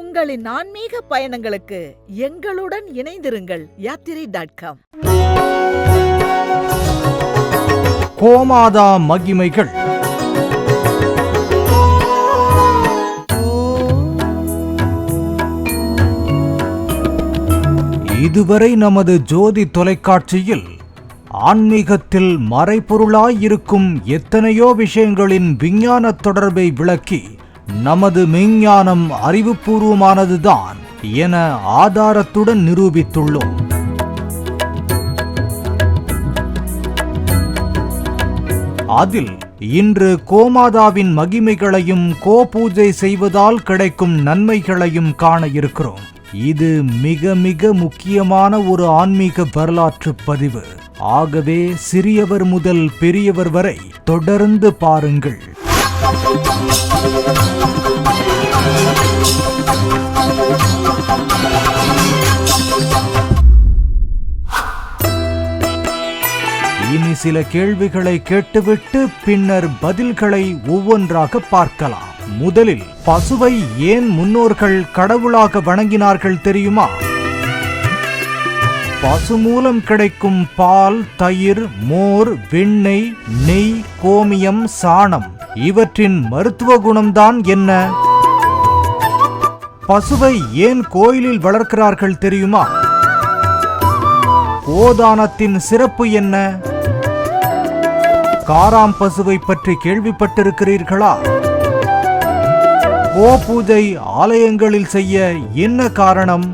உங்களின் ஆன்மீக பயணங்களுக்கு எங்களுடன் இணைந்திருங்கள். யாத்திரை.com. கோமாதா மகிமைகள். இதுவரை நமது ஜோதி தொலைக்காட்சியில் ஆன்மீகத்தில் மறைபொருளாயிருக்கும் எத்தனையோ விஷயங்களின் விஞ்ஞான தொடர்பை விளக்கி நமது மெய்ஞானம் அறிவுபூர்வமானதுதான் என ஆதாரத்துடன் நிரூபித்துள்ளோம். அதில் இன்று கோமாதாவின் மகிமைகளையும் கோபூஜை செய்வதால் கிடைக்கும் நன்மைகளையும் காண இருக்கிறோம். இது மிக மிக முக்கியமான ஒரு ஆன்மீக வரலாற்று பதிவு. ஆகவே சிறியவர் முதல் பெரியவர் வரை தொடர்ந்து பாருங்கள். இனி சில கேள்விகளை கேட்டுவிட்டு பின்னர் பதில்களை ஒவ்வொன்றாக பார்க்கலாம். முதலில் பசுவை ஏன் முன்னோர்கள் கடவுளாக வணங்கினார்கள் தெரியுமா? பசு மூலம் கிடைக்கும் பால், தயிர், மோர், வெண்ணெய், நெய், கோமியம், சாணம் இவற்றின் மருத்துவ குணம்தான் என்ன? பசுவை ஏன் கோயிலில் வளர்க்கிறார்கள் தெரியுமா? கோதானத்தின் சிறப்பு என்ன? காராம் பசுவை பற்றி கேள்விப்பட்டிருக்கிறீர்களா? கோ பூஜை ஆலயங்களில் செய்ய என்ன காரணம்?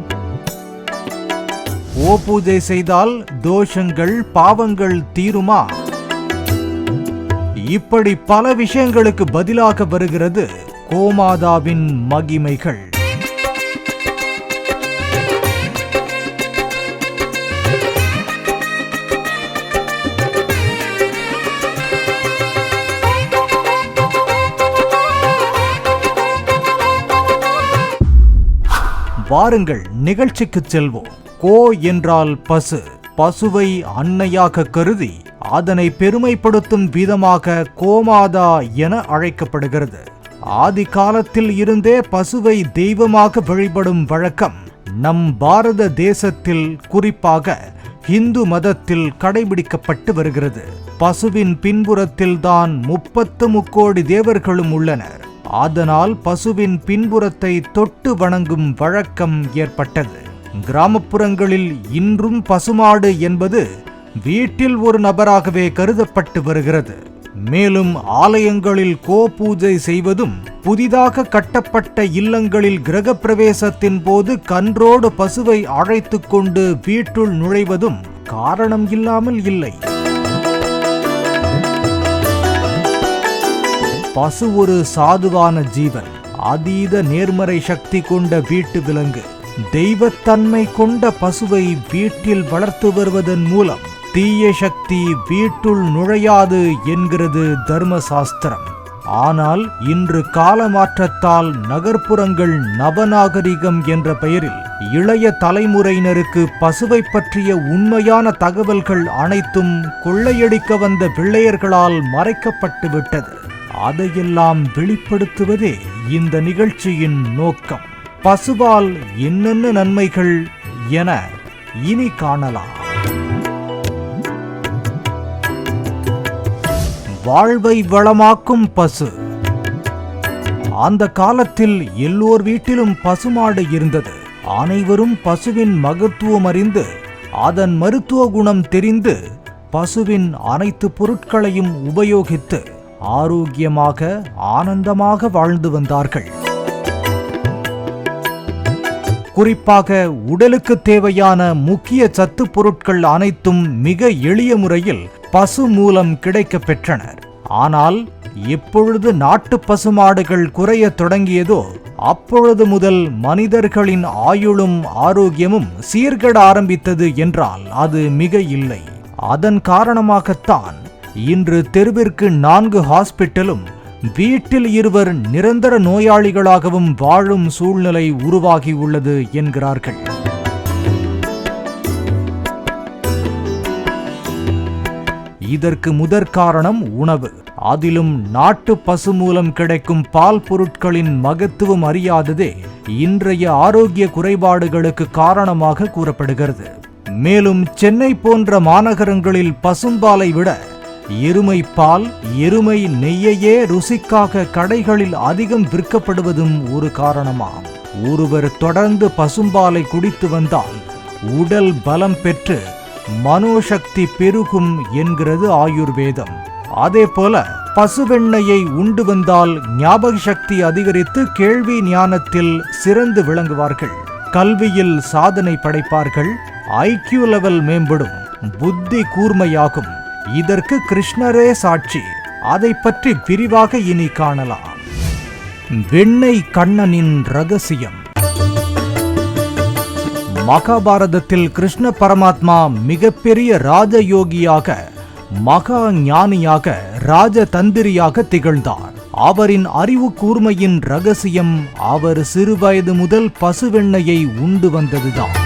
கோ பூஜை செய்தால் தோஷங்கள், பாவங்கள் தீருமா? இப்படி பல விஷயங்களுக்கு பதிலாக வருகிறது கோமாதாவின் மகிமைகள். வாருங்கள் நிகழ்ச்சிக்கு செல்வோம். கோ என்றால் பசு. பசுவை அன்னையாக கருதி அதனை பெருமைப்படுத்தும் விதமாக கோமாதா என அழைக்கப்படுகிறது. ஆதி காலத்தில் இருந்தே பசுவை தெய்வமாக வழிபடும் வழக்கம் நம் பாரத தேசத்தில், குறிப்பாக இந்து மதத்தில் கடைபிடிக்கப்பட்டு வருகிறது. பசுவின் பின்புறத்தில் தான் 33 கோடி தேவர்களும் உள்ளனர். அதனால் பசுவின் பின்புறத்தை தொட்டு வணங்கும் வழக்கம் ஏற்பட்டது. கிராமப்புறங்களில் இன்றும் பசுமாடு என்பது வீட்டில் ஒரு நபராகவே கருதப்பட்டு வருகிறது. மேலும் ஆலயங்களில் கோ பூஜை செய்வதும், புதிதாக கட்டப்பட்ட இல்லங்களில் கிரகப்பிரவேசத்தின் போது கன்றோடு பசுவை அழைத்து கொண்டு வீட்டுள் நுழைவதும் காரணம் இல்லாமல் இல்லை. பசு ஒரு சாதுவான ஜீவன், அதீத நேர்மறை சக்தி கொண்ட வீட்டு விலங்கு. தெய்வத்தன்மை கொண்ட பசுவை வீட்டில் வளர்த்து வருவதன் மூலம் தீய சக்தி வீட்டுள் நுழையாது என்கிறது தர்மசாஸ்திரம். ஆனால் இன்று கால மாற்றத்தால் நகர்ப்புறங்கள் நவநாகரிகம் என்ற பெயரில் இளைய தலைமுறையினருக்கு பசுவை பற்றிய உண்மையான தகவல்கள் அனைத்தும் கொள்ளையடிக்க வந்த பிள்ளையர்களால் மறைக்கப்பட்டு விட்டது. அதையெல்லாம் வெளிப்படுத்துவதே இந்த நிகழ்ச்சியின் நோக்கம். பசுவால் என்னென்ன நன்மைகள் என இனி காணலாம். வாழ்வை வளமாக்கும் பசு. அந்த காலத்தில் எல்லோர் வீட்டிலும் பசுமாடு இருந்தது. அனைவரும் பசுவின் மகத்துவம் அறிந்து, அதன் மருத்துவ குணம் தெரிந்து, பசுவின் அனைத்து பொருட்களையும் உபயோகித்து ஆரோக்கியமாக, ஆனந்தமாக வாழ்ந்து வந்தார்கள். குறிப்பாக உடலுக்கு தேவையான முக்கிய சத்து பொருட்கள் அனைத்தும் மிக எளிய முறையில் பசு மூலம் கிடைக்க பெற்றனர். ஆனால் எப்பொழுது நாட்டு பசுமாடுகள் குறைய தொடங்கியதோ அப்பொழுது முதல் மனிதர்களின் ஆயுளும் ஆரோக்கியமும் சீர்கெட ஆரம்பித்தது என்றால் அது மிக இல்லை. அதன் காரணமாகத்தான் இன்று தெருவிற்கு 4 ஹாஸ்பிட்டலும், வீட்டில் 2 நிரந்தர நோயாளிகளாகவும் வாழும் சூழ்நிலை உருவாகி உள்ளது என்கிறார்கள். இதற்கு முதற் காரணம் உணவு. அதிலும் நாட்டு பசு மூலம் கிடைக்கும் பால் பொருட்களின் மகத்துவம் அறியாததே இன்றைய ஆரோக்கிய குறைபாடுகளுக்கு காரணமாக கூறப்படுகிறது. மேலும் சென்னை போன்ற மாநகரங்களில் பசும்பாலை விட எருமை பால், எருமை நெய்யையே ருசிக்காக கடைகளில் அதிகம் விற்கப்படுவதும் ஒரு காரணமாகும். ஒருவர் தொடர்ந்து பசும்பாலை குடித்து வந்தால் உடல் பலம் பெற்று மனோசக்தி பெருகும் என்கிறது ஆயுர்வேதம். அதேபோல பசுவெண்ணெயை உண்டு வந்தால் ஞாபக சக்தி அதிகரித்து கேள்வி ஞானத்தில் சிறந்து விளங்குவார்கள், கல்வியில் சாதனை படைப்பார்கள், ஐக்யூ லெவல் மேம்படும், புத்தி கூர்மையாகும். இதற்கு கிருஷ்ணரே சாட்சி. அதை பற்றி விரிவாக இனி காணலாம். வெண்ணெய் கண்ணனின் ரகசியம். மகாபாரதத்தில் கிருஷ்ண பரமாத்மா மிகப்பெரிய ராஜயோகியாக, மகா ஞானியாக, ராஜதந்திரியாக திகழ்ந்தார். அவரின் அறிவு கூர்மையின் ரகசியம் அவர் சிறுவயது முதல் பசுவெண்ணெயை உண்டு வந்ததுதான்.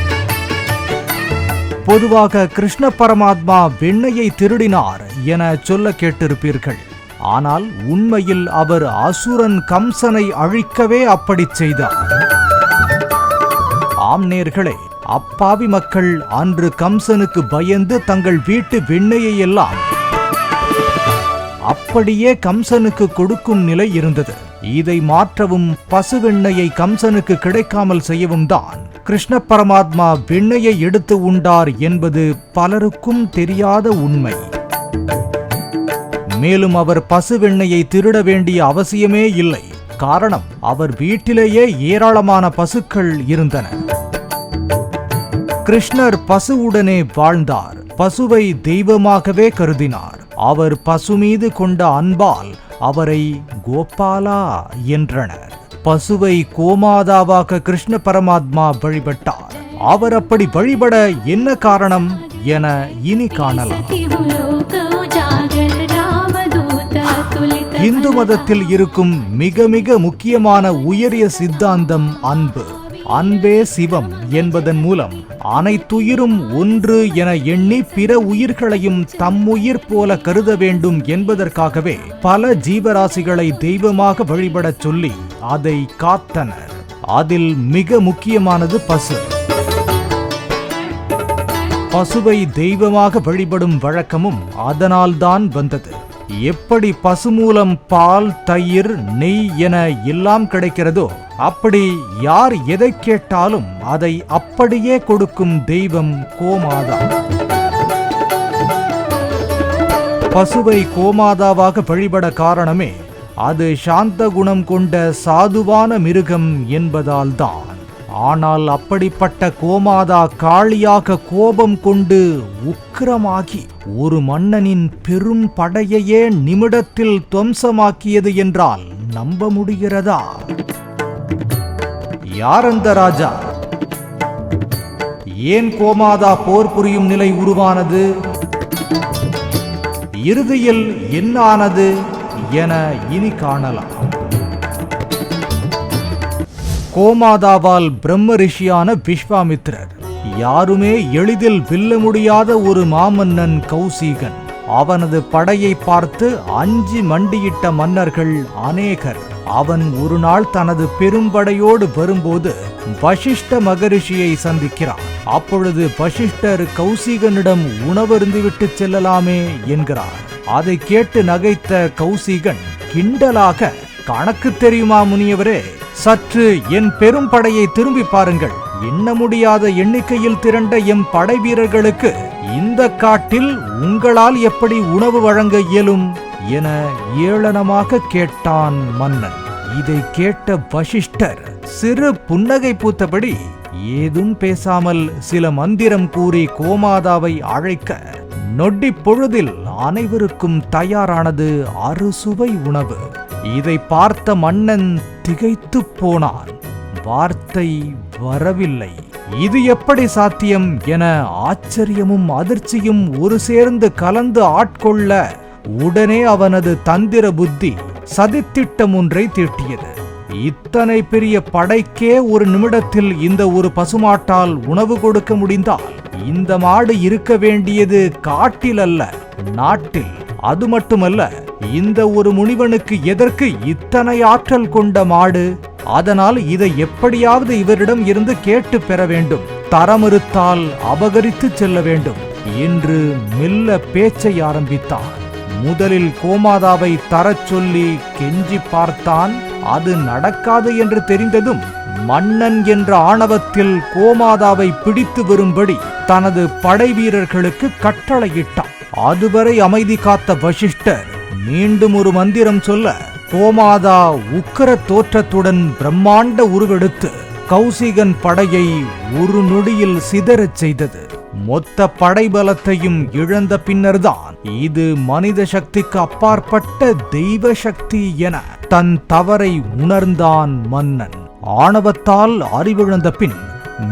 பொதுவாக கிருஷ்ண பரமாத்மா வெண்ணெயை திருடினார் என சொல்ல கேட்டிருப்பீர்கள். ஆனால் உண்மையில் அவர் அசுரன் கம்சனை அழிக்கவே அப்படி செய்தார். ஆம்நேர்களே, அப்பாவி மக்கள் அன்று கம்சனுக்கு பயந்து தங்கள் வீட்டு வெண்ணெயை எல்லாம் அப்படியே கம்சனுக்கு கொடுக்கும் நிலை இருந்தது. இதை மாற்றவும் பசுவெண்ணெயை கம்சனுக்கு கிடைக்காமல் செய்யவும் தான் கிருஷ்ண பரமாத்மா வெண்ணெயை எடுத்து உண்டார் என்பது பலருக்கும் தெரியாத உண்மை. மேலும் அவர் பசுவெண்ணெயை திருட வேண்டிய அவசியமே இல்லை. காரணம், அவர் வீட்டிலேயே ஏராளமான பசுக்கள் இருந்தன. கிருஷ்ணர் பசுவுடனே வாழ்ந்தார். பசுவை தெய்வமாகவே கருதினார். அவர் பசு மீது கொண்ட அன்பால் அவரை கோபாலா என்றனர். பசுவை கோமாதாவாக கிருஷ்ண பரமாத்மா வழிபட்டார். அவர் அப்படி வழிபட என்ன காரணம் என இனி காணலாம். இந்து மதத்தில் இருக்கும் மிக மிக முக்கியமான உயரிய சித்தாந்தம் அன்பு. அன்பே சிவம் என்பதன் மூலம் அனைத்துயிரும் ஒன்று என எண்ணி பிற உயிர்களையும் தம்முயிர் போல கருத வேண்டும் என்பதற்காகவே பல ஜீவராசிகளை தெய்வமாக வழிபடச் சொல்லி அதை காத்தனர். அதில் மிக முக்கியமானது பசு. பசுவை தெய்வமாக வழிபடும் வழக்கமும் அதனால்தான் வந்தது. எப்படி பசு மூலம் பால், தயிர், நெய் என எல்லாம் கிடைக்கிறதோ அப்படி யார் எதை கேட்டாலும் அதை அப்படியே கொடுக்கும் தெய்வம் கோமாதா. பசுவை கோமாதாவாக வழிபட காரணமே அது சாந்த குணம் கொண்ட சாதுவான மிருகம் என்பதால்தான். ஆனால் அப்படிப்பட்ட கோமாதா காளியாக கோபம் கொண்டு உக்கிரமாகி ஒரு மன்னனின் பெரும் படையையே நிமிடத்தில் துவம்சமாக்கியது என்றால் நம்ப முடிகிறதா? யார் அந்த ராஜா? ஏன் கோமாதா போர் புரியும் நிலை உருவானது? இறுதியில் என்ன ஆனது என இனி காணலாம். கோமாதாவால் பிரம்ம ரிஷியான விஸ்வாமித்திரர், யாருமே எளிதில் வெல்ல முடியாத ஒரு மாமன்னன் கௌசிகன், அவனது படையை பார்த்து அஞ்சி மண்டியிட்ட மன்னர்கள் அநேகர். அவன் ஒரு நாள் தனது பெரும்படையோடு வரும்போது வசிஷ்ட மகரிஷியை சந்திக்கிறான். அப்பொழுது வசிஷ்டர் கௌசிகனிடம் உணவருந்திவிட்டு செல்லலாமே என்கிறார். அதை கேட்டு நகைத்த கௌசிகன் கிண்டலாக, கணக்கு தெரியுமா முனியவரே? சற்று என் பெரும் படையை திரும்பி பாருங்கள். எண்ண முடியாத எண்ணிக்கையில் திரண்ட எம் படை வீரர்களுக்கு இந்த காட்டில் உங்களால் எப்படி உணவு வழங்க இயலும் என ஏளனமாக கேட்டான் மன்னன். இதை கேட்ட வசிஷ்டர் சிறு புன்னகை பூத்தபடி ஏதும் பேசாமல் சில மந்திரம் கூறி கோமாதாவை அழைக்க நொடி பொழுதில் அனைவருக்கும் தயாரானது அறுசுவை உணவு. இதை பார்த்த மன்னன் திகைத்து போனான். வார்த்தை வரவில்லை. இது எப்படி சாத்தியம் என ஆச்சரியமும் அதிர்ச்சியும் ஒரு சேர்ந்து கலந்து ஆட்கொள்ள உடனே அவனது தந்திர புத்தி சதித்திட்டம் ஒன்றை தீட்டியது. இத்தனை பெரிய படைக்கே ஒரு நிமிடத்தில் இந்த ஒரு பசுமாட்டால் உணவு கொடுக்க முடிந்தால் இந்த மாடு இருக்க வேண்டியது காட்டில் அல்ல, நாட்டில். அது மட்டுமல்ல, இந்த ஒரு முனிவனுக்கு எதற்கு இத்தனை ஆற்றல் கொண்ட மாடு? அதனால் இதை எப்படியாவது இவரிடம் இருந்து கேட்டு பெற வேண்டும், தரமறுத்தால் அபகரித்து செல்ல வேண்டும் என்று மெல்ல பேச்சை ஆரம்பித்தான். முதலில் கோமாதாவை தரச் சொல்லி கெஞ்சி பார்த்தான். அது நடக்காது என்று தெரிந்ததும் மன்னன் என்ற ஆணவத்தில் கோமாதாவை பிடித்து வரும்படி தனது படை வீரர்களுக்கு கட்டளையிட்டான். அதுவரை அமைதி காத்த வசிஷ்டர் மீண்டும் ஒரு மந்திரம் சொல்ல கோமாதா உக்கிர தோற்றத்துடன் பிரம்மாண்ட உருவெடுத்து கௌசிகன் படையை ஒரு நொடியில் சிதறச் செய்தது. மொத்த படைபலத்தையும் இழந்த பின்னர்தான் இது மனித சக்திக்கு அப்பாற்பட்ட தெய்வ சக்தி என தன் தவறை உணர்ந்தான் மன்னன். ஆணவத்தால் அறிவிழந்த பின்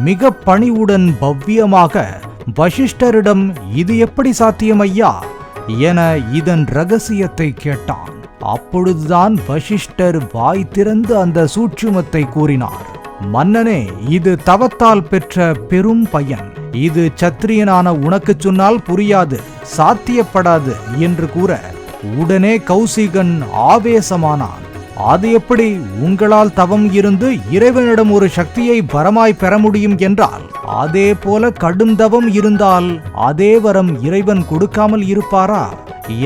மிக பணிவுடன் பவ்யமாக வசிஷ்டரிடம் இது எப்படி சாத்தியம் ஐயா என இதன் ரகசியத்தை கேட்டான். அப்பொழுதுதான் வசிஷ்டர் வாய் திறந்து அந்த சூட்சுமத்தை கூறினார். மன்னனே, இது தவத்தால் பெற்ற பெரும் பயன். இது சத்திரியனான உனக்கு சொன்னால் புரியாது, சாத்தியப்படாது என்று கூற உடனே கௌசிகன் ஆவேசமானான். அது எப்படி உங்களால் தவம் இருந்து இறைவனிடம் ஒரு சக்தியை வரமாய் பெற முடியும் என்றால், அதே போல கடும் தவம் இருந்தால் அதே வரம் இறைவன் கொடுக்காமல் இருப்பாரா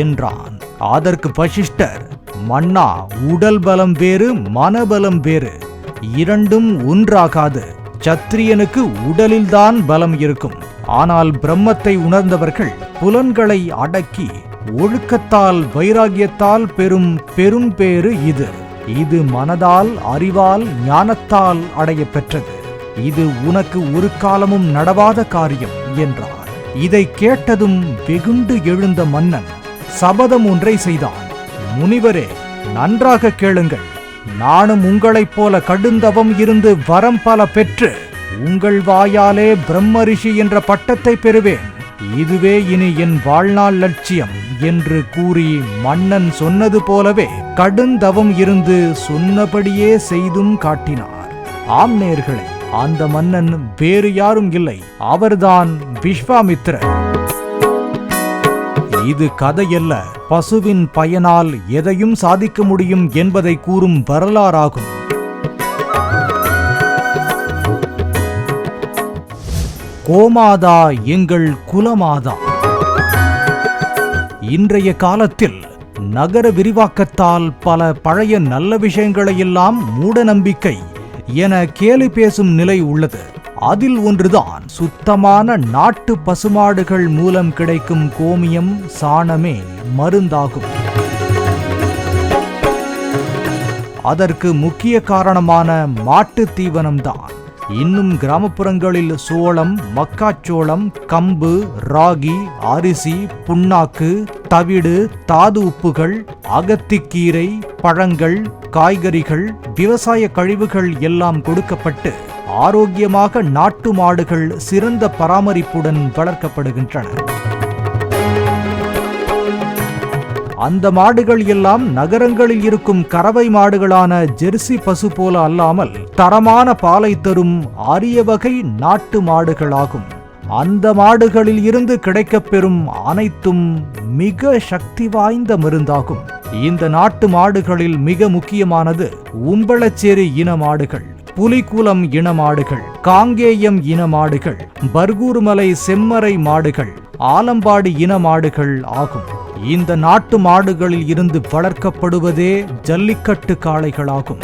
என்றான். அதற்கு வசிஷ்டர், மன்னா, உடல் பலம் வேறு, மனபலம் வேறு, இரண்டும் ஒன்றாகாது. சத்திரியனுக்கு உடலில்தான் பலம் இருக்கும். ஆனால் பிரம்மத்தை உணர்ந்தவர்கள் புலன்களை அடக்கி ஒழுக்கத்தால் வைராகியத்தால் பெரும் பெரும் பேறு இது. இது மனதால், அறிவால், ஞானத்தால் அடைய பெற்றது. இது உனக்கு ஒரு காலமும் நடவாத காரியம் என்றார். இதை கேட்டதும் வெகுண்டு எழுந்த மன்னன் சபதம் ஒன்றை செய்தான். முனிவரே, நன்றாக கேளுங்கள். நானும் உங்களைப் போல கடுந்தவம் இருந்து வரம் பல பெற்று உங்கள் வாயாலே பிரம்மரிஷி என்ற பட்டத்தை பெறுவேன். இதுவே இனி என் வாழ்நாள் லட்சியம் என்று கூறி மன்னன் சொன்னது போலவே கடுந்தவம் இருந்து சொன்னபடியே செய்தும் காட்டினார். ஆம் நேயர்களே, அந்த மன்னன் வேறு யாரும் இல்லை, அவர்தான் விஸ்வாமித்திரர். இது கதையல்ல, பசுவின் பயனால் எதையும் சாதிக்க முடியும் என்பதை கூறும் வரலாறாகும். கோமாதா எங்கள் குலமாதா. இன்றைய காலத்தில் நகர விரிவாக்கத்தால் பல பழைய நல்ல விஷயங்களையெல்லாம் மூட நம்பிக்கை என கேலி பேசும் நிலை உள்ளது. அதில் ஒன்றுதான் சுத்தமான நாட்டு பசுமாடுகள் மூலம் கிடைக்கும் கோமியம், சாணமே மருந்தாகும். அதற்கு முக்கிய காரணமான மாட்டு தீவனம்தான். இன்னும் கிராமப்புறங்களில் சோளம், மக்காச்சோளம், கம்பு, ராகி, அரிசி, புண்ணாக்கு, தவிடு, தாது உப்புகள், அகத்திக்கீரை, பழங்கள், காய்கறிகள், விவசாய கழிவுகள் எல்லாம் கொடுக்கப்பட்டு ஆரோக்கியமாக நாட்டு மாடுகள் சிறந்த பராமரிப்புடன் வளர்க்கப்படுகின்றன. அந்த மாடுகள் எல்லாம் நகரங்களில் இருக்கும் கறவை மாடுகளான ஜெர்சி பசு போல அல்லாமல் தரமான பாலை தரும் அரிய வகை நாட்டு மாடுகளாகும். அந்த மாடுகளில் இருந்து கிடைக்கப்பெறும் அனைத்தும் மிக சக்தி வாய்ந்த மருந்தாகும். இந்த நாட்டு மாடுகளில் மிக முக்கியமானது உம்பளச்சேரி இன மாடுகள், புலிக்குளம் இன மாடுகள், காங்கேயம் இன மாடுகள், பர்கூர்மலை செம்மறை மாடுகள், ஆலம்பாடி இன மாடுகள் ஆகும். இந்த நாட்டு மாடுகளில் இருந்து வளர்க்கப்படுவதே ஜல்லிக்கட்டு காளைகளாகும்.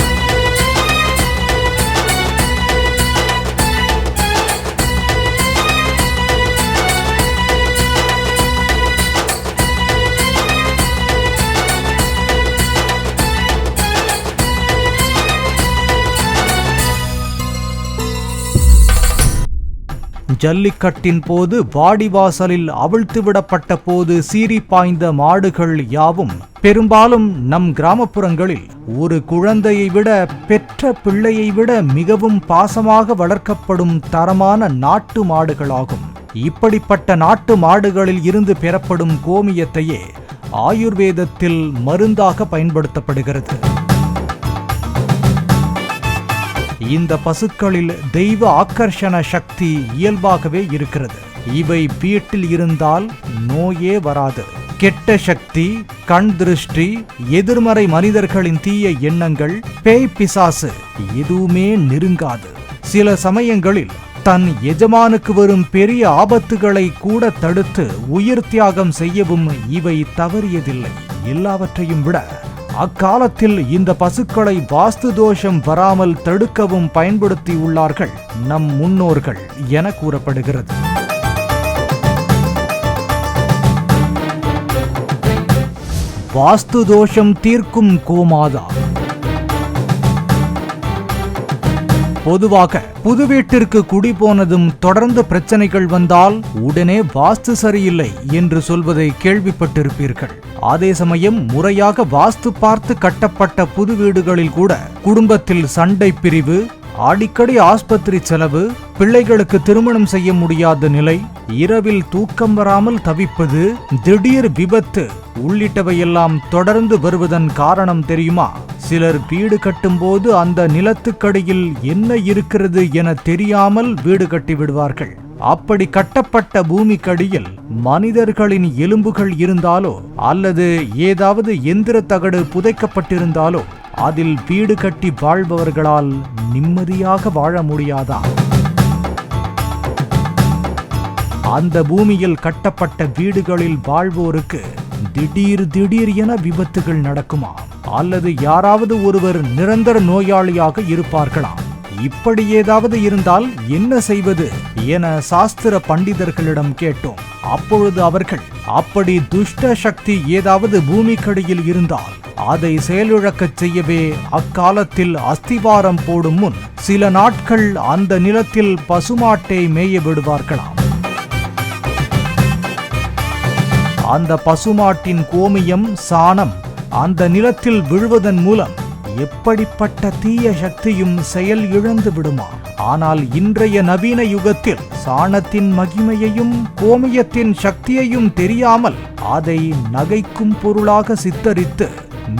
ஜல்லிக்கட்டின் போது வாடிவாசலில் அவிழ்த்துவிடப்பட்ட போது சீறி பாய்ந்த மாடுகள் யாவும் பெரும்பாலும் நம் கிராமப்புறங்களில் ஒரு குழந்தையை விட, பெற்ற பிள்ளையை விட மிகவும் பாசமாக வளர்க்கப்படும் தரமான நாட்டு மாடுகளாகும். இப்படிப்பட்ட நாட்டு மாடுகளில் இருந்து பெறப்படும் கோமியத்தையே ஆயுர்வேதத்தில் மருந்தாக பயன்படுத்தப்படுகிறது. இந்த பசுக்களில் தெய்வ ஆக்கர்ஷண சக்தி இயல்பாகவே இருக்கிறது. இவை வீட்டில் இருந்தால் நோயே வராது. கெட்ட சக்தி, கண் திருஷ்டி, எதிர்மறை மனிதர்களின் தீய எண்ணங்கள், பேய் பிசாசு எதுவுமே நெருங்காது. சில சமயங்களில் தன் எஜமானுக்கு வரும் பெரிய ஆபத்துகளை கூட தடுத்து உயிர் தியாகம் செய்யவும் இவை தவறியதில்லை. எல்லாவற்றையும் விட அக்காலத்தில் இந்த பசுக்களை வாஸ்து தோஷம் வராமல் தடுக்கவும் பயன்படுத்தி உள்ளார்கள் நம் முன்னோர்கள் என கூறப்படுகிறது. வாஸ்து தோஷம் தீர்க்கும் கோமாதா. பொதுவாக புது வீட்டிற்கு குடி போனதும் தொடர்ந்து பிரச்சனைகள் வந்தால் உடனே வாஸ்து சரியில்லை என்று சொல்வதை கேள்விப்பட்டிருப்பீர்கள். அதே சமயம் முறையாக வாஸ்து பார்த்து கட்டப்பட்ட புது வீடுகளில் கூட குடும்பத்தில் சண்டை பிரிவு, அடிக்கடி ஆஸ்பத்திரி செலவு, பிள்ளைகளுக்கு திருமணம் செய்ய முடியாத நிலை, இரவில் தூக்கம் வராமல் தவிப்பது, திடீர் விபத்து உள்ளிட்டவையெல்லாம் தொடர்ந்து வருவதன் காரணம் தெரியுமா? சிலர் வீடு கட்டும்போது அந்த நிலத்துக்கடியில் என்ன இருக்கிறது என தெரியாமல் வீடு கட்டி விடுவார்கள். அப்படி கட்டப்பட்ட பூமிக்கடியில் மனிதர்களின் எலும்புகள் இருந்தாலோ அல்லது ஏதாவது எந்திர தகடு புதைக்கப்பட்டிருந்தாலோ அதில் வீடு கட்டி வாழ்பவர்களால் நிம்மதியாக வாழ முடியாதா? அந்த பூமியில் கட்டப்பட்ட வீடுகளில் வாழ்வோருக்கு திடீர் என விபத்துகள் நடக்குமா? அல்லது யாராவது ஒருவர் நிரந்தர நோயாளியாக இருப்பார்களாம். இப்படி ஏதாவது இருந்தால் என்ன செய்வது என சாஸ்திர பண்டிதர்களிடம் கேட்டோம். அப்பொழுது அவர்கள், அப்படி துஷ்ட சக்தி ஏதாவது பூமிக்கடியில் இருந்தால் அதை செயலிழக்கச் செய்யவே அக்காலத்தில் அஸ்திவாரம் போடும் முன் சில நாட்கள் அந்த நிலத்தில் பசுமாட்டை மேய விடுவார்களாம். அந்த பசுமாட்டின் கோமியம், சாணம் அந்த நிலத்தில் விழுவதன் மூலம் எப்படிப்பட்ட தீய சக்தியும் செயல் இழந்து விடுமா? ஆனால் இன்றைய நவீன யுகத்தில் சாணத்தின் மகிமையையும் கோமியத்தின் சக்தியையும் தெரியாமல் அதை நகைக்கும் பொருளாக சித்தரித்து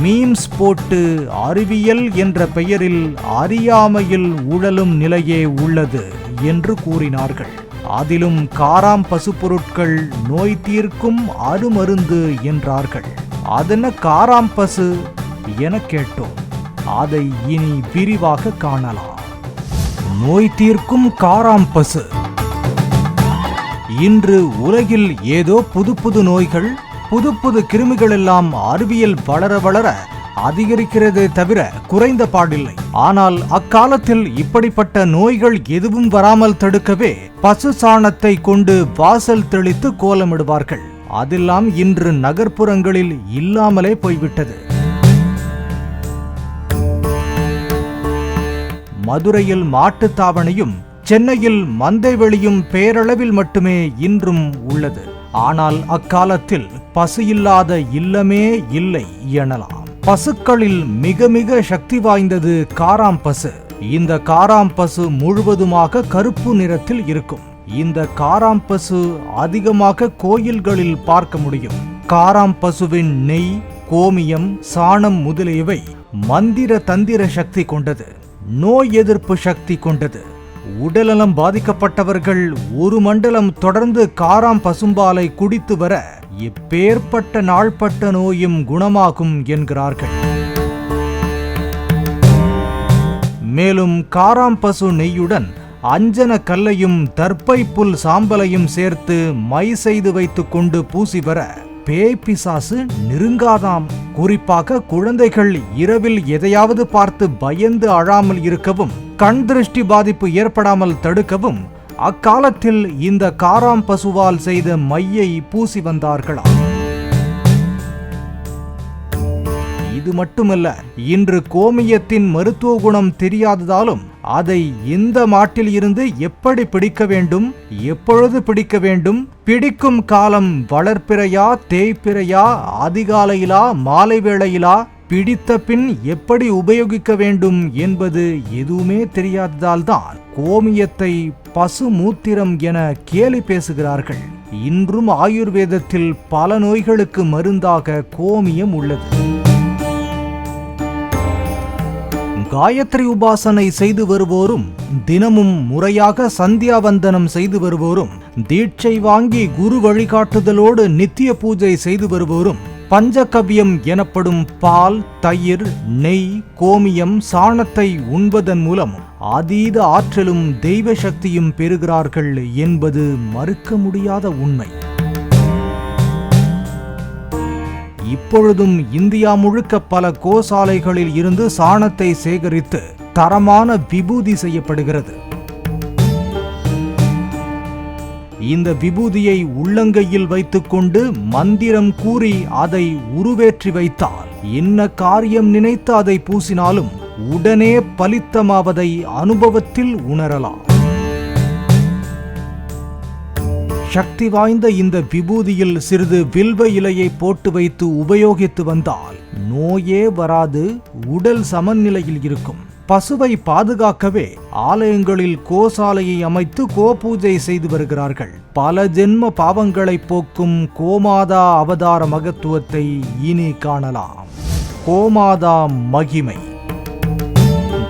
மீம்ஸ் போட்டு அறிவியல் என்ற பெயரில் அறியாமையில் உழலும் நிலையே உள்ளது என்று கூறினார்கள். அதிலும் காராம் பசு பொருட்கள் நோய் தீர்க்கும் அருமருந்து என்றார்கள். அதென்ன காராம் பசு என கேட்டோம். அதை இனி விரிவாக காணலாம். நோய் தீர்க்கும் காராம் பசு. இன்று உலகில் ஏதோ புது நோய்கள், புது கிருமிகள் எல்லாம் அறிவியல் வளர வளர அதிகரிக்கிறதே தவிர குறைந்த பாடில்லை. ஆனால் அக்காலத்தில் இப்படிப்பட்ட நோய்கள் எதுவும் வராமல் தடுக்கவே பசு சாணத்தை கொண்டு வாசல் தெளித்து கோலமிடுவார்கள். அதெல்லாம் இன்று நகர்ப்புறங்களில் இல்லாமலே போய்விட்டது. மதுரையில் மாட்டுத்தாவணியும் சென்னையில் மந்தைவெளியும் பேரளவில் மட்டுமே இன்றும் உள்ளது. ஆனால் அக்காலத்தில் பசு இல்லாத இல்லமே இல்லை எனலாம். பசுக்களில் மிக சக்தி வாய்ந்தது காராம் பசு. இந்த காராம் பசு முழுவதுமாக கருப்பு நிறத்தில் இருக்கும். இந்த காராம் பசு அதிகமாக கோயில்களில் பார்க்க முடியும். காராம் பசுவின் நெய், கோமியம், சாணம் முதலியவை மந்திர தந்திர சக்தி கொண்டது, நோய் எதிர்ப்பு சக்தி கொண்டது. உடல்நலம் பாதிக்கப்பட்டவர்கள் ஒரு மண்டலம் தொடர்ந்து காராம் பசும்பாலை குடித்து வர எப்பேற்பட்ட நாள்பட்ட நோயும் குணமாகும் என்கிறார்கள். மேலும் காராம் பசு நெய்யுடன் அஞ்சன கல்லையும் தர்ப்பை புல் சாம்பலையும் சேர்த்து மை செய்து வைத்துக் கொண்டு பூசி வர பேய் பிசாசு நெருங்காதாம். குறிப்பாக குழந்தைகள் இரவில் எதையாவது பார்த்து பயந்து அழாமல் இருக்கவும், கண் திருஷ்டி பாதிப்பு ஏற்படாமல் தடுக்கவும் அக்காலத்தில் இந்த காராம் பசுவால் செய்த மையை பூசி வந்தார்களாம். இது மட்டுமல்ல, இன்று கோமியத்தின் மருத்துவ குணம் தெரியாததாலும் அதை எந்த மாட்டில் இருந்து எப்படி பிடிக்க வேண்டும், எப்பொழுது பிடிக்க வேண்டும், பிடிக்கும் காலம் வளர்ப்பிறையா, தேய்ப்பிறையா, அதிகாலையிலா, மாலை வேளையிலா, பிடித்த பின் எப்படி உபயோகிக்க வேண்டும் என்பது எதுவுமே தெரியாததால் தான் கோமியத்தை பசு மூத்திரம் என கேலி பேசுகிறார்கள். இன்றும் ஆயுர்வேதத்தில் பல நோய்களுக்கு மருந்தாக கோமியம் உள்ளது. காயத்ரி உபாசனை செய்து வருவோரும், தினமும் முறையாக சந்தியாவந்தனம் செய்து வருவோரும் தீட்சை வாங்கி குரு வழிகாட்டுதலோடு நித்திய பூஜை செய்து வருவோரும் பஞ்சகவ்யம் எனப்படும் பால், தயிர், நெய், கோமியம், சாணத்தை உண்பதன் மூலம் அதீத ஆற்றலும் தெய்வ சக்தியும் பெறுகிறார்கள் என்பது மறுக்க முடியாத உண்மை. இப்பொழுதும் இந்தியா முழுக்க பல கோசாலைகளில் இருந்து சாணத்தை சேகரித்து தரமான விபூதி செய்யப்படுகிறது. இந்த விபூதியை உள்ளங்கையில் வைத்துக்கொண்டு மந்திரம் கூறி அதை உருவேற்றி வைத்தால் என்ன காரியம் நினைத்து அதை பூசினாலும் உடனே பலித்தமாவதை அனுபவத்தில் உணரலாம். சக்தி வாய்ந்த இந்த விபூதியில் சிறிது வில்வ இலையை போட்டு வைத்து உபயோகித்து வந்தால் நோயே வராது, உடல் சமநிலையில் இருக்கும். பசுவை பாதுகாக்கவே ஆலயங்களில் கோசாலையை அமைத்து கோபூஜை செய்து வருகிறார்கள். பல ஜென்ம பாவங்களை போக்கும் கோமாதா அவதார மகத்துவத்தை இனி காணலாம். கோமாதா மகிமை.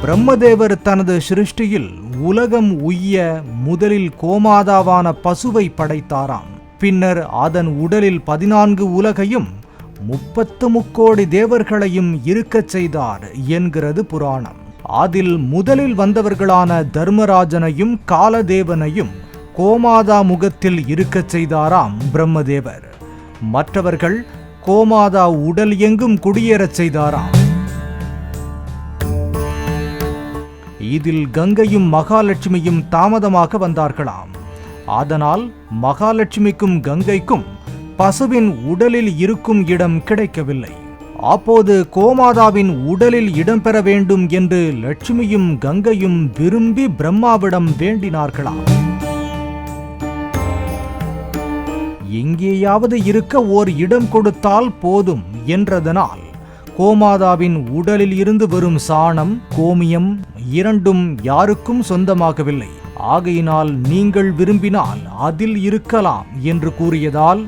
பிரம்மதேவர் தனது சிருஷ்டியில் உலகம் உய்ய முதலில் கோமாதாவான பசுவை படைத்தாராம். பின்னர் அதன் உடலில் 14 உலகையும் 33 கோடி தேவர்களையும் இருக்கச் செய்தார் என்கிறது புராணம். அதில் முதலில் வந்தவர்களான தர்மராஜனையும் காலதேவனையும் கோமாதா முகத்தில் இருக்கச் செய்தாராம் பிரம்மதேவர். மற்றவர்கள் கோமாதா உடல் எங்கும் குடியேறச் செய்தாராம். இதில் கங்கையும் மகாலட்சுமியும் தாமதமாக வந்தார்களாம். அதனால் மகாலட்சுமிக்கும் கங்கைக்கும் பசுவின் உடலில் இருக்கும் இடம் கிடைக்கவில்லை. அப்போது கோமாதாவின் உடலில் இடம்பெற வேண்டும் என்று லட்சுமியும் கங்கையும் விரும்பி பிரம்மாவிடம் வேண்டினார்களாம். எங்கேயாவது இருக்க ஓர் இடம் கொடுத்தால் போதும் என்றதனால் கோமாதாவின் உடலில் இருந்து வரும் சாணம், கோமியம் இரண்டும் யாருக்கும் சொந்தமாகவில்லை. ஆகையினால் நீங்கள் விரும்பினால் அதில் இருக்கலாம் என்று கூறியதால்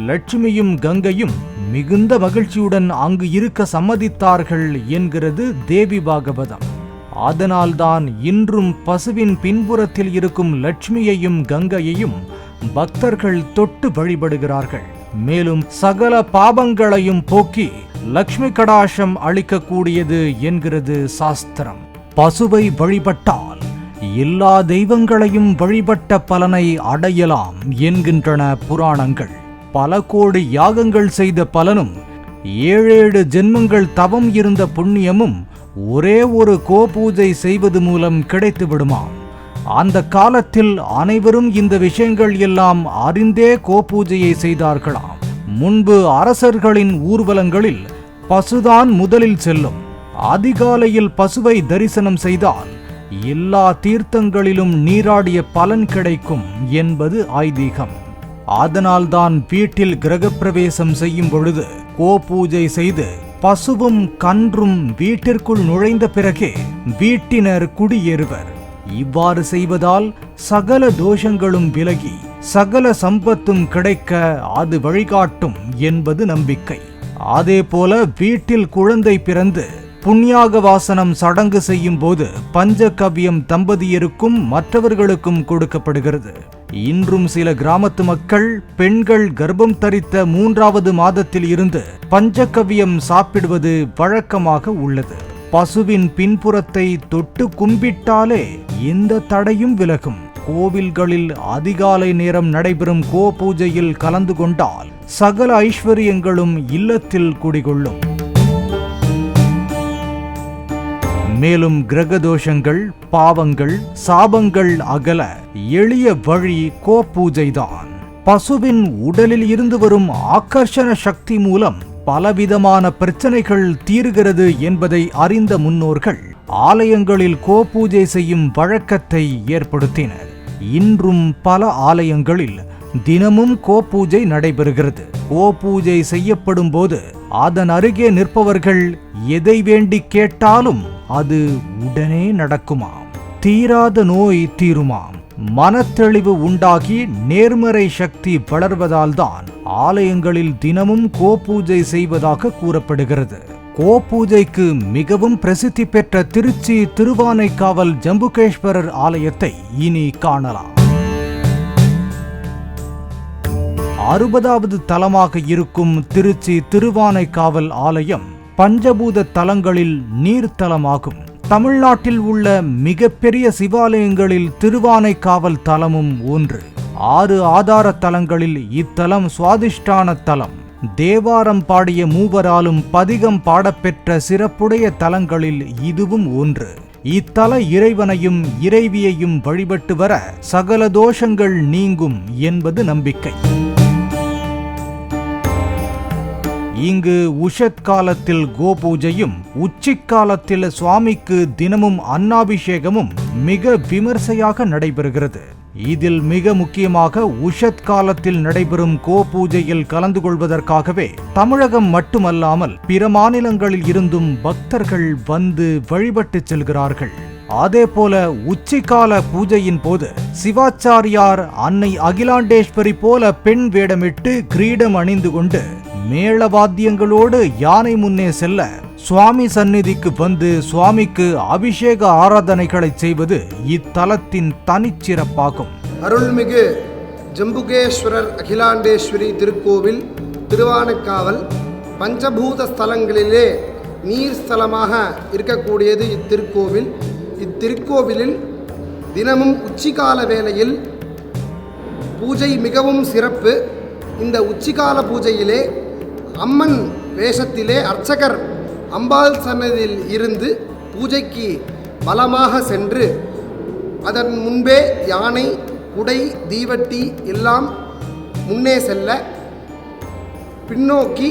லட்சுமியும் கங்கையும் மிகுந்த மகிழ்ச்சியுடன் அங்கு இருக்க சம்மதித்தார்கள் என்கிறது தேவி பாகவதம். அதனால்தான் இன்றும் பசுவின் பின்புறத்தில் இருக்கும் லட்சுமியையும் கங்கையையும் பக்தர்கள் தொட்டு வழிபடுகிறார்கள். மேலும் சகல பாபங்களையும் போக்கி லக்ஷ்மி கடாசம் அளிக்கக்கூடியது என்கிறது சாஸ்திரம். பசுவை வழிபட்டால் எல்லா தெய்வங்களையும் வழிபட்ட பலனை அடையலாம் என்கின்றன புராணங்கள். பல கோடி யாகங்கள் செய்த பலனும் 7 ஜென்மங்கள் தவம் இருந்த புண்ணியமும் ஒரே ஒரு கோபூஜை செய்வது மூலம் கிடைத்து விடுமாம். அந்த காலத்தில் அனைவரும் இந்த விஷயங்கள் எல்லாம் அறிந்தே கோபூஜையை செய்தார்களாம். முன்பு அரசர்களின் ஊர்வலங்களில் பசுதான் முதலில் செல்லும். அதிகாலையில் பசுவை தரிசனம் செய்தால் எல்லா தீர்த்தங்களிலும் நீராடிய பலன் கிடைக்கும் என்பது ஐதீகம். அதனால்தான் வீட்டில் கிரகப்பிரவேசம் செய்யும் பொழுது கோபூஜை செய்து பசுவும் கன்றும் வீட்டிற்குள் நுழைந்த பிறகே வீட்டினர் குடியேறுவர். இவ்வாறு செய்வதால் சகல தோஷங்களும் விலகி சகல சம்பத்தும் கிடைக்க அது வழிகாட்டும் என்பது நம்பிக்கை. அதேபோல வீட்டில் குழந்தை பிறந்து புண்ணியாக வாசனம் சடங்கு செய்யும் போது பஞ்சகவ்யம் தம்பதியருக்கும் மற்றவர்களுக்கும் கொடுக்கப்படுகிறது. இன்றும் சில கிராமத்து மக்கள் பெண்கள் கர்ப்பம் தரித்த 3வது மாதத்தில் இருந்து பஞ்சகவ்யம் சாப்பிடுவது வழக்கமாக உள்ளது. பசுவின் பின்புறத்தை தொட்டு கும்பிட்டாலே எந்த தடையும் விலகும். கோவில்களில் அதிகாலை நேரம் நடைபெறும் கோ பூஜையில் கலந்து கொண்டால் சகல ஐஸ்வர்யங்களும் இல்லத்தில் குடிகொள்ளும். மேலும் கிரகதோஷங்கள், பாவங்கள், சாபங்கள் அகல எளிய வழி கோபூஜைதான். பசுவின் உடலில் இருந்து வரும் ஆகர்ஷண சக்தி மூலம் பலவிதமான பிரச்சனைகள் தீர்கிறது என்பதை அறிந்த முன்னோர்கள் ஆலயங்களில் கோபூஜை செய்யும் வழக்கத்தை ஏற்படுத்தினர். இன்றும் பல ஆலயங்களில் தினமும் கோபூஜை நடைபெறுகிறது. கோபூஜை செய்யப்படும் போது அதன் அருகே நிற்பவர்கள் எதை வேண்டி கேட்டாலும் அது உடனே நடக்குமாம். தீராத நோய் தீருமாம். மனத்தெளிவு உண்டாகி நேர்மறை சக்தி வளர்வதால் தான் ஆலயங்களில் தினமும் கோபூஜை செய்வதாக கூறப்படுகிறது. கோபூஜைக்கு மிகவும் பிரசித்தி பெற்ற திருச்சி திருவானைக்காவல் ஜம்புகேஸ்வரர் ஆலயத்தை இனி காணலாம். 60வது தலமாக இருக்கும் திருச்சி திருவானைக்காவல் ஆலயம் பஞ்சபூத தலங்களில் நீர்த்தலமாகும். தமிழ்நாட்டில் உள்ள மிகப்பெரிய சிவாலயங்களில் திருவானைக்காவல் தலமும் ஒன்று. 6 ஆதார தலங்களில் இத்தலம் சுவாதிஷ்டான தலம். தேவாரம் பாடிய மூவராலும் பதிகம் பாடப்பெற்ற சிறப்புடைய தலங்களில் இதுவும் ஒன்று. இத்தல இறைவனையும் இறைவியையும் வழிபட்டு வர சகல தோஷங்கள் நீங்கும் என்பது நம்பிக்கை. இங்கு உஷத் காலத்தில் கோபூஜையும் உச்சிக்காலத்தில் சுவாமிக்கு தினமும் அன்னாபிஷேகமும் மிக விமர்சையாக நடைபெறுகிறது. இதில் மிக முக்கியமாக உஷத் காலத்தில் நடைபெறும் கோபூஜையில் கலந்து கொள்வதற்காகவே தமிழகம் மட்டுமல்லாமல் பிற மாநிலங்களில் இருந்தும் பக்தர்கள் வந்து வழிபட்டு செல்கிறார்கள். அதேபோல உச்சிக்கால பூஜையின் போது சிவாச்சாரியார் அன்னை அகிலாண்டேஸ்வரி போல பெண் வேடமிட்டு கிரீடம் அணிந்து கொண்டு மேளவாத்தியங்களோடு யானை முன்னே செல்ல சுவாமி சந்நிதிக்கு வந்து சுவாமிக்கு அபிஷேக ஆராதனைகளை செய்வது இத்தலத்தின் தனிச்சிறப்பாகும். அருள்மிகு ஜம்புகேஸ்வரர் அகிலாண்டேஸ்வரி திருக்கோவில் திருவானைக்காவல் பஞ்சபூத ஸ்தலங்களிலே நீர் ஸ்தலமாக இருக்கக்கூடியது இத்திருக்கோவில். இத்திருக்கோவிலில் தினமும் உச்சிகால வேளையில் பூஜை மிகவும் சிறப்பு. இந்த உச்சிகால பூஜையிலே அம்மன் வேஷத்திலே அர்ச்சகர் அம்பாள் சன்னதியில் இருந்து பூஜைக்கு பலமாக சென்று அதன் முன்பே யானை, குடை, தீவட்டி எல்லாம் முன்னே செல்ல பின்னோக்கி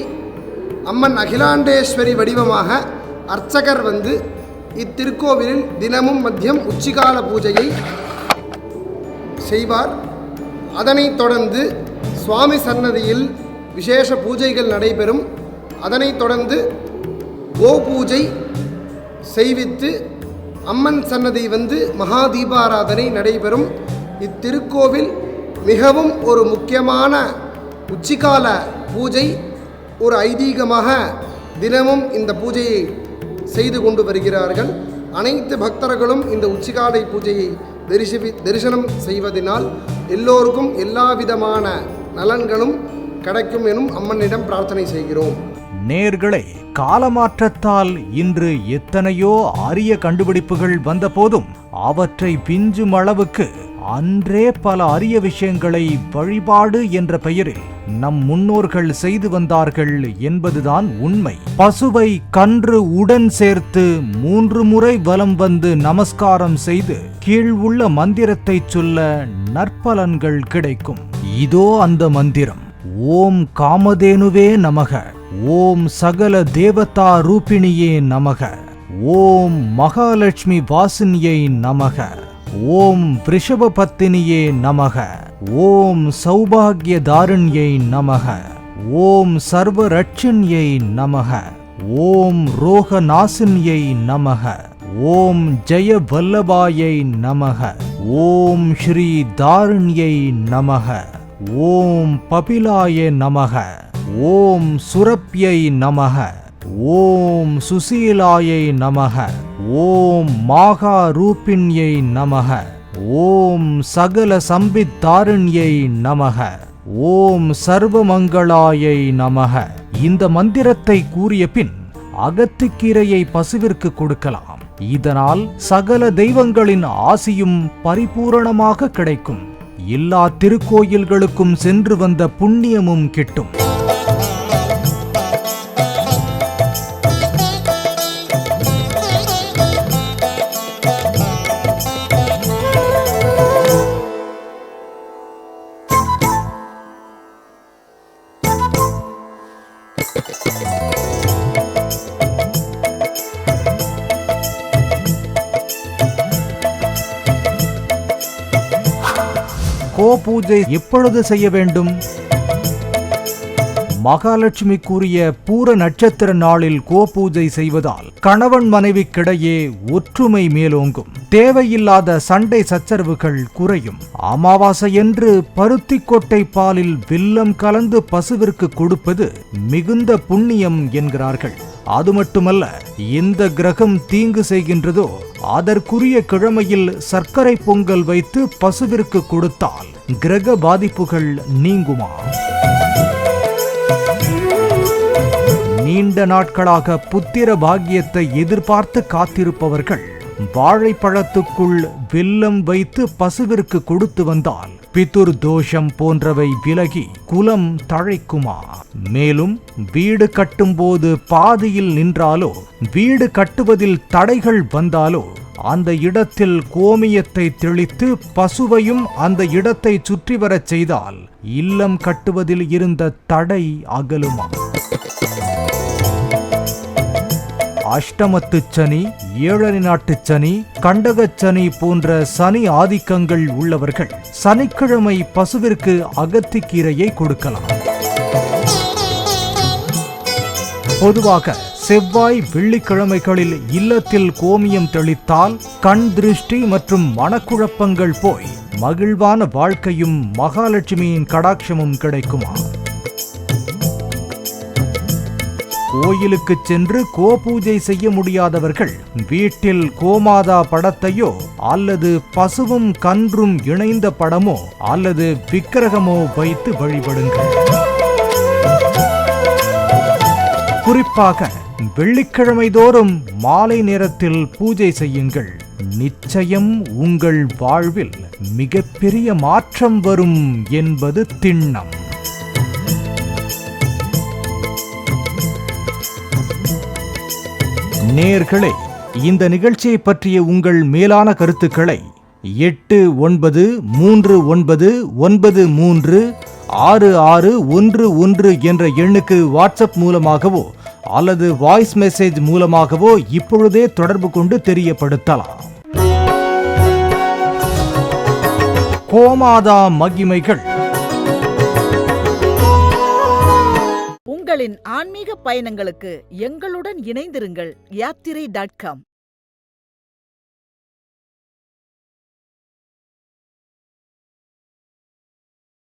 அம்மன் அகிலாண்டேஸ்வரி வடிவமாக அர்ச்சகர் வந்து இத்திருக்கோவிலில் தினமும் மதியம் உச்சிகால பூஜையை செய்வார். அதனைத் தொடர்ந்து சுவாமி சன்னதியில் விசேஷ பூஜைகள் நடைபெறும். அதனைத் தொடர்ந்து கோபூஜை செய்வித்து அம்மன் சன்னதி வந்து மகா தீபாராதனை நடைபெறும். இத்திருக்கோவில் மிகவும் ஒரு முக்கியமான உச்சிகால பூஜை, ஒரு ஐதீகமாக தினமும் இந்த பூஜையை செய்து கொண்டு வருகிறார்கள். அனைத்து பக்தர்களும் இந்த உச்சிகாலை பூஜையை தரிசனம் செய்வதனால் எல்லோருக்கும் எல்லா விதமான நலன்களும் கிடைக்கும் எனும் அம்மனிடம் பிரார்த்தனை செய்கிறோம். நேர்களே, காலமாற்றத்தால் இன்று எத்தனையோ அரிய கண்டுபிடிப்புகள் வந்த போதும் அவற்றை விஞ்சும் அளவுக்கு அன்றே பல அரிய விஷயங்களை வழிபாடு என்ற பெயரில் நம் முன்னோர்கள் செய்து வந்தார்கள் என்பதுதான் உண்மை. பசுவை கன்று உடன் சேர்த்து 3 முறை வலம் வந்து நமஸ்காரம் செய்து கீழ் உள்ள மந்திரத்தை சொல்ல நற்பலன்கள் கிடைக்கும். இதோ அந்த மந்திரம். ஓம் காமதேனுவே நமக, ஓம் சகல தேவதா ரூபிணியே நமக, ஓம் மகாலட்சுமி வாசினியை நமக, ஓம் ரிஷபபத்தினியே நமக, ஓம் சௌபாகிய தாரண்யை நமக, ஓம் சர்வரட்சண்யை நமக, ஓம் ரோகநாசின்யை நமக, ஓம் ஜெய வல்லபாயை நமக, ஓம் ஸ்ரீ தாரண்யை நமக, ஓம் பபிலாய நமக, ஓம் சுரப்யை நமக, ஓம் சுசீலாயை நமக, ஓம் மாகா ரூபிண்யை நமக, ஓம் சகல சம்பித் தாரண்யை நமக, ஓம் சர்வமங்களாயை நமக. இந்த மந்திரத்தை கூறிய பின் அகத்துக்கீரையை பசுவிற்கு கொடுக்கலாம். இதனால் சகல தெய்வங்களின் ஆசியும் பரிபூரணமாக கிடைக்கும். எல்லா திருக்கோயில்களுக்கும் சென்று வந்த புண்ணியமும் கிட்டும். கோபூஜை எப்பொழுது செய்ய வேண்டும்? மகாலட்சுமிக்குரிய பூர நட்சத்திர நாளில் கோபூஜை செய்வதால் கணவன் மனைவிக்கிடையே ஒற்றுமை மேலோங்கும். தேவையில்லாத சண்டை சச்சரவுகள் குறையும். அமாவாசையன்று பருத்திக்கொட்டை பாலில் வெல்லம் கலந்து பசுவிற்கு கொடுப்பது மிகுந்த புண்ணியம் என்கிறார்கள். அது மட்டுமல்ல, எந்த கிரகம் தீங்கு செய்கின்றதோ அதற்குரிய கிழமையில் சர்க்கரை பொங்கல் வைத்து பசுவிற்கு கொடுத்தால் கிரக பாதிப்புகள் நீங்குமா? நீண்ட நாட்களாக புத்திர பாக்கியத்தை எதிர்பார்த்து காத்திருப்பவர்கள் வாழைப்பழத்துக்குள் வெல்லம் வைத்து பசுவிற்கு கொடுத்து வந்தால் பிதுர் தோஷம் போன்றவை விலகி குலம் தழைக்குமா? மேலும் வீடு கட்டும்போது பாதியில் நின்றாலோ, வீடு கட்டுவதில் தடைகள் வந்தாலோ அந்த இடத்தில் கோமியத்தை தெளித்து பசுவையும் அந்த இடத்தை சுற்றி வரச் செய்தால் இல்லம் கட்டுவதில் இருந்த தடை அகலுமா? அஷ்டமத்து சனி, ஏழரை நாட்டு சனி, கண்டகச் சனி போன்ற சனி ஆதிக்கங்கள் உள்ளவர்கள் சனிக்கிழமை பசுவிற்கு அகத்திக்கீரையை கொடுக்கலாம். பொதுவாக செவ்வாய், வெள்ளிக்கிழமைகளில் இல்லத்தில் கோமியம் தெளித்தால் கண் திருஷ்டி மற்றும் மனக்குழப்பங்கள் போய் மகிழ்வான வாழ்க்கையும் மகாலட்சுமியின் கடாட்சமும் கிடைக்குமா? கோயிலுக்கு சென்று கோபூஜை செய்ய முடியாதவர்கள் வீட்டில் கோமாதா படத்தையோ அல்லது பசுவும் கன்றும் இணைந்த படமோ அல்லது விக்கிரகமோ வைத்து வழிபடுங்கள். குறிப்பாக வெள்ளிக்கிழமை தோறும் மாலை நேரத்தில் பூஜை செய்யுங்கள். நிச்சயம் உங்கள் வாழ்வில் மிகப்பெரிய மாற்றம் வரும் என்பது திண்ணம். நேயர்களே, இந்த நிகழ்ச்சியை பற்றிய உங்கள் மேலான கருத்துக்களை 8939936611 என்ற எண்ணுக்கு வாட்ஸ்அப் மூலமாகவோ அல்லது வாய்ஸ் மெசேஜ் மூலமாகவோ இப்பொழுதே தொடர்பு கொண்டு தெரியப்படுத்தலாம். கோமாதா மகிமைகள். உங்களின் ஆன்மீக பயணங்களுக்கு எங்களுடன் இணைந்திருங்கள். யாத்திரை.com